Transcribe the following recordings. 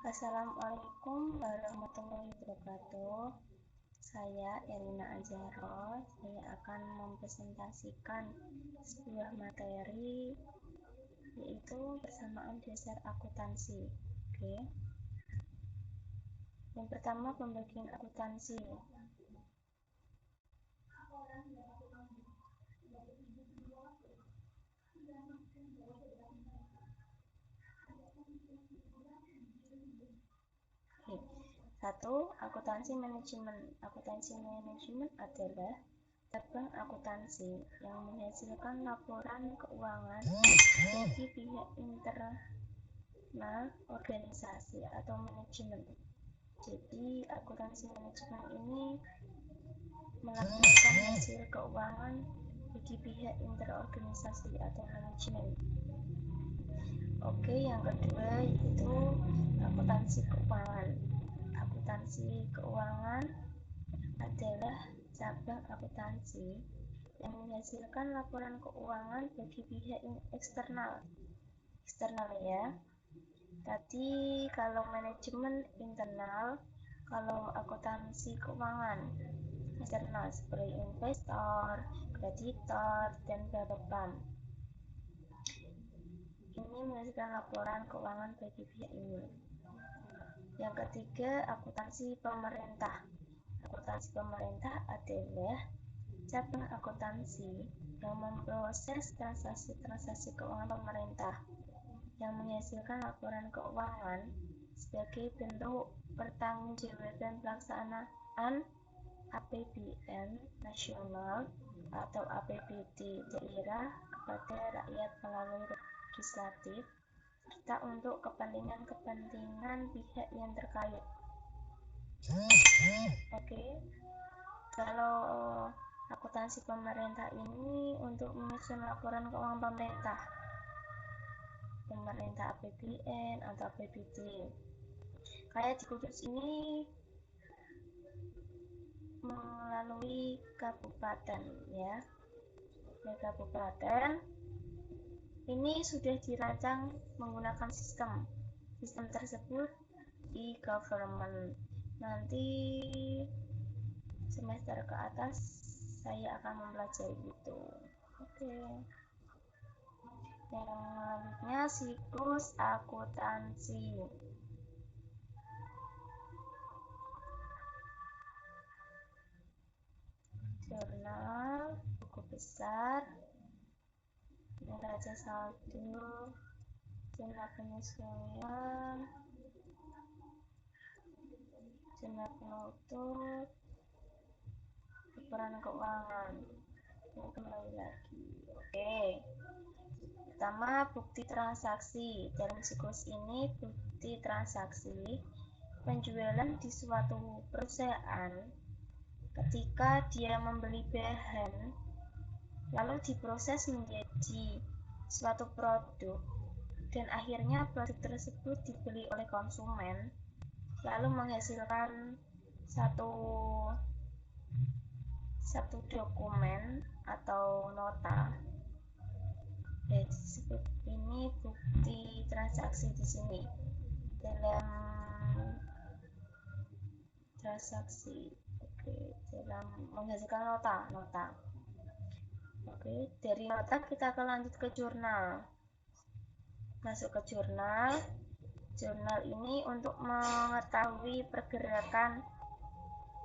Assalamualaikum warahmatullahi wabarakatuh. Saya Erina Azharo. Saya akan mempresentasikan sebuah materi yaitu persamaan dasar akuntansi. Oke. Yang pertama, pembagian akuntansi. Satu, akuntansi manajemen. Akuntansi manajemen adalah cabang akuntansi yang menghasilkan laporan keuangan bagi pihak internal organisasi atau manajemen. Jadi, akuntansi manajemen ini melaporkan hasil keuangan bagi pihak interorganisasi atau manajemen. Oke, yang kedua yaitu akuntansi keuangan. Akuntansi keuangan adalah cabang akuntansi yang menghasilkan laporan keuangan bagi pihak eksternal ya. Tadi kalau manajemen internal, kalau akuntansi keuangan eksternal seperti investor, kreditor, dan badan. Ini menghasilkan laporan keuangan bagi pihak ini. Yang ketiga, akuntansi pemerintah. Akuntansi pemerintah adalah cabang akuntansi yang memproses transaksi keuangan pemerintah yang menghasilkan laporan keuangan sebagai bentuk pertanggungjawaban pelaksanaan APBN nasional atau APBD daerah kepada rakyat melalui legislatif serta untuk kepentingan pihak yang terkait. Oke. Kalau akuntansi pemerintah ini untuk menyusun laporan keuangan pemerintah APBN atau APBD. Kayak di Kudus ini melalui kabupaten ya. Di kabupaten ini sudah dirancang menggunakan sistem tersebut e-government. Nanti semester ke atas saya akan mempelajari itu. Oke. Yang selanjutnya siklus akuntansi. Jurnal, buku besar, neraca saldo, jurnal penyesuaian, jurnal penutup, laporan keuangan. Kembali lagi. Oke. Pertama, bukti transaksi. Dalam siklus ini, bukti transaksi penjualan di suatu perusahaan ketika dia membeli bahan lalu diproses menjadi suatu produk dan akhirnya produk tersebut dibeli oleh konsumen lalu menghasilkan satu dokumen atau nota. Disebut ini bukti transaksi di sini dalam transaksi. Dalam menghasilkan nota. Oke, dari nota kita akan lanjut ke jurnal. Masuk ke jurnal. Jurnal ini untuk mengetahui pergerakan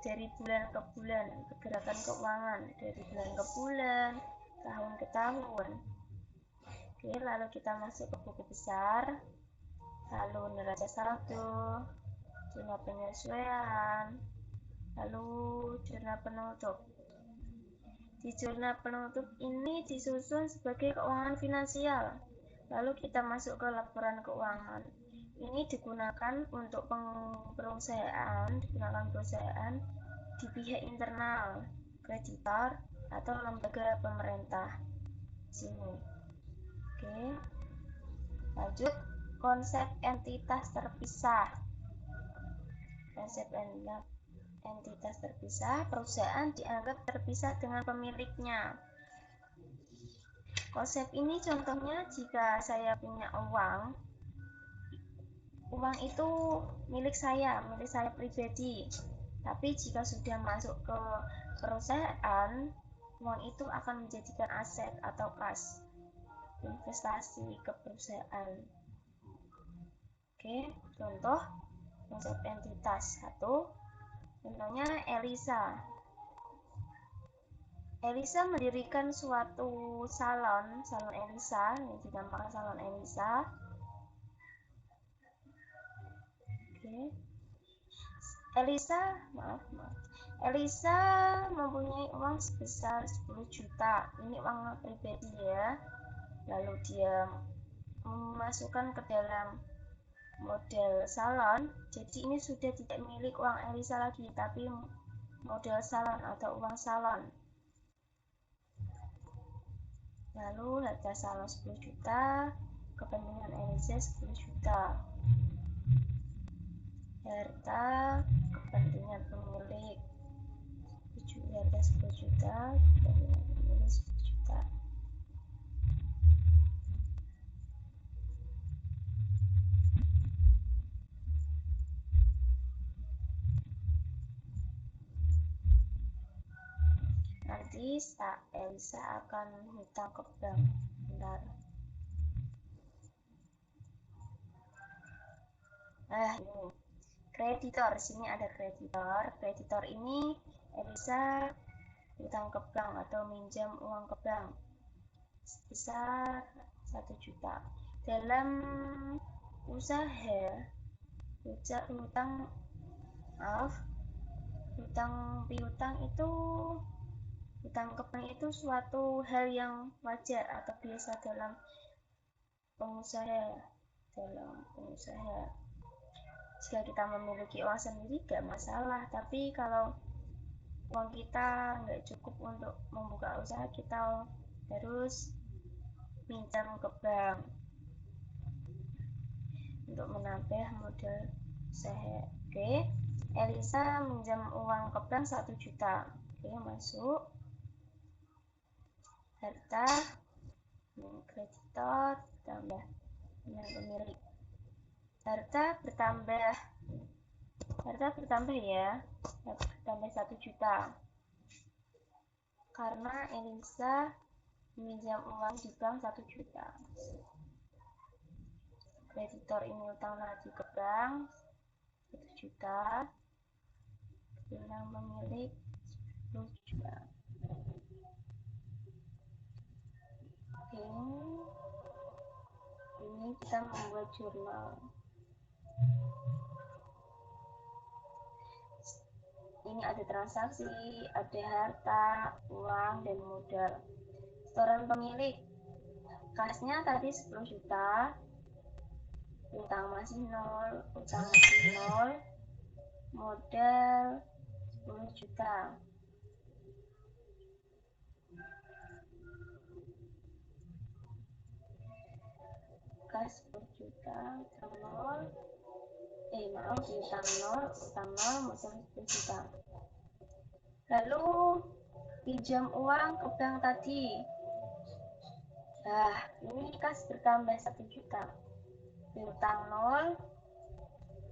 dari bulan ke bulan, pergerakan keuangan dari bulan ke bulan, tahun ke tahun. Oke, lalu kita masuk ke buku besar. Lalu neraca saldo, jurnal penyesuaian, lalu jurnal penutup. Di jurnal penutup ini disusun sebagai keuangan finansial. Lalu kita masuk ke laporan keuangan. Ini digunakan untuk perusahaan di pihak internal, kreditor atau lembaga pemerintah. Sini. Oke. Lanjut, konsep entitas terpisah. Konsep entitas terpisah, perusahaan dianggap terpisah dengan pemiliknya. Konsep ini contohnya jika saya punya uang uang itu milik saya pribadi. Tapi jika sudah masuk ke perusahaan, uang itu akan menjadikan aset atau kas, investasi ke perusahaan. Oke, contoh konsep entitas. 1. Contohnya Elisa. Elisa mendirikan suatu salon Elisa, yang dinamakan salon Elisa. Oke. Elisa mempunyai uang sebesar 10 juta. Ini uang pribadi ya. Lalu dia memasukkan ke dalam model salon. Jadi ini sudah tidak milik uang Elisa lagi, tapi model salon atau uang salon. Lalu harga salon 10 juta, kepentingan Elisa 10 juta. Harta kepentingan pemilik harga 10 juta, kepentingan pemilik 10 juta. Nanti Elisa akan hutang ke bank. Bentar. Ini kreditor. Sini ada kreditor. Kreditor ini Elisa hutang ke bank atau minjam uang ke bank sebesar 1 juta. Dalam usaha hutang ke bank itu suatu hal yang wajar atau biasa dalam pengusaha. Jika kita memiliki uang sendiri gak masalah, tapi kalau uang kita nggak cukup untuk membuka usaha, kita harus minjam ke bank untuk menambah modal usaha. Oke, Elisa minjam uang ke bank 1 juta. Oke, masuk. Harta kreditor tambah dengan pemilik. Harta bertambah ya, bertambah 1 juta karena Elisa meminjam uang di bank 1 juta. Kreditor ini utang lagi ke bank 1 juta, kepentingan pemilik 10 juta. Oke, ini kita membuat jurnal. Ini ada transaksi, ada harta, uang, dan modal. Setoran pemilik, kasnya tadi 10 juta, utang masih 0, modal 10 juta. Kas 10 juta, utang 0, modal 10 juta. Lalu pinjam uang ke bank tadi. Ini kas bertambah 1 juta. Utang 0,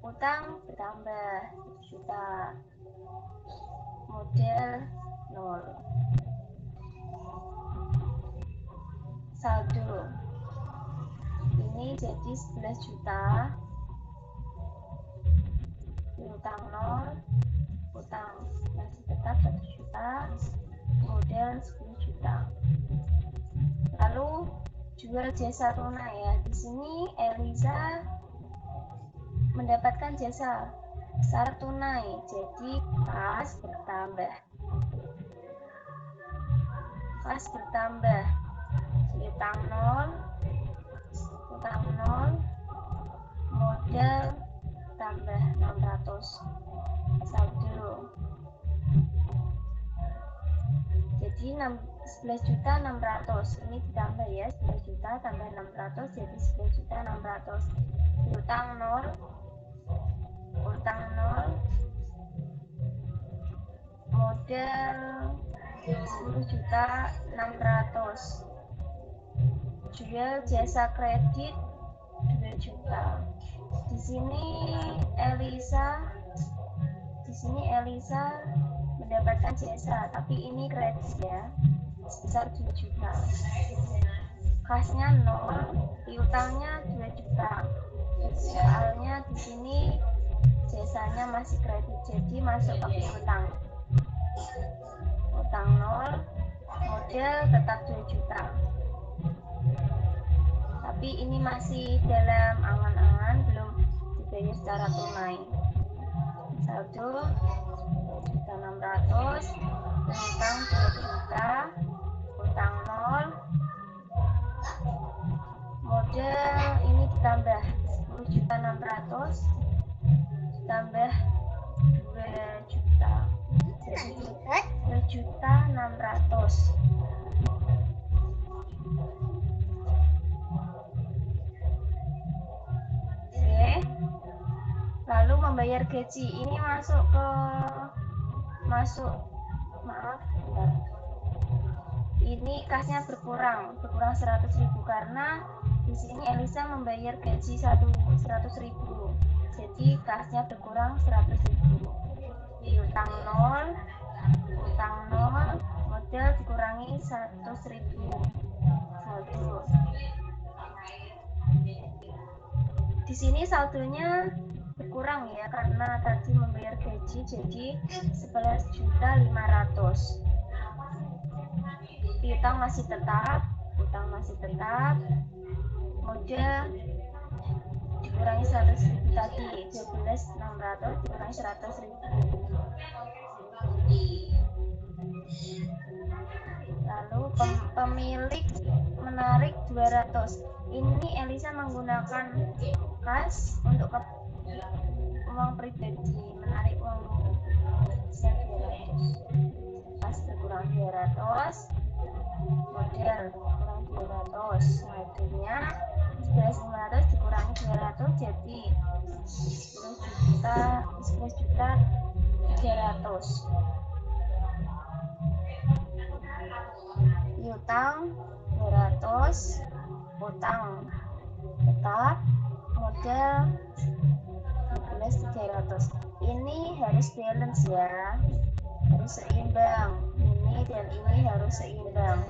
utang bertambah 1 juta. Modal 0. Saldo. Ini jadi 11 juta. Utang 0, utang masih tetap 1 juta, modal 10 juta. Lalu jual jasa tunai ya. Di sini Elisa mendapatkan jasa secara tunai, jadi kas bertambah. Utang 0, modal tambah 600. Saldo. Jadi 11 juta 600. Ini ditambah ya, 11 juta tambah 600 jadi 11 juta 600. Utang 0, modal 10 juta 600. Jual jasa kredit 2 juta. Di Di sini Elisa mendapatkan jasa, tapi ini kredit ya, sebesar 2 juta. Kasnya 0, piutangnya 2 juta. Soalnya di sini jasanya masih kredit, jadi masuk ke piutang. Utang 0, modal tetap 2 juta. Tapi ini masih dalam angan-angan, belum dibayar secara tunai. Saldo 10.600, utang 2 juta, utang 0, modal ini ditambah 10.600 ditambah 2 juta, jadi 2.600.000. Oke, lalu membayar gaji ini ini kasnya berkurang 100.000 karena di sini Elisa membayar gaji 100.000, jadi kasnya berkurang 100.000. Utang 0, modal dikurangi 100.000, saldo. Di sini saldonya berkurang ya, karena tadi membayar gaji, jadi 11.500.000. Piutang masih tetap, utang masih tetap, modal dikurangi 100.000 tadi, 12.600 dikurangi 100.000. Lalu pemilik menarik 200. Ini Elisa menggunakan kas untuk uang pribadi, menarik uang 200. Kas berkurang 200, modal kurang 200, saldonya 11.500 dikurangi 200 jadi 11.300.000. Piutang 200, utang tetap, modal 12.300. Ini harus balance ya, harus seimbang, ini dan ini harus seimbang.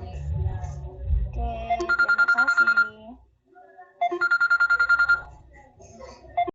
Oke,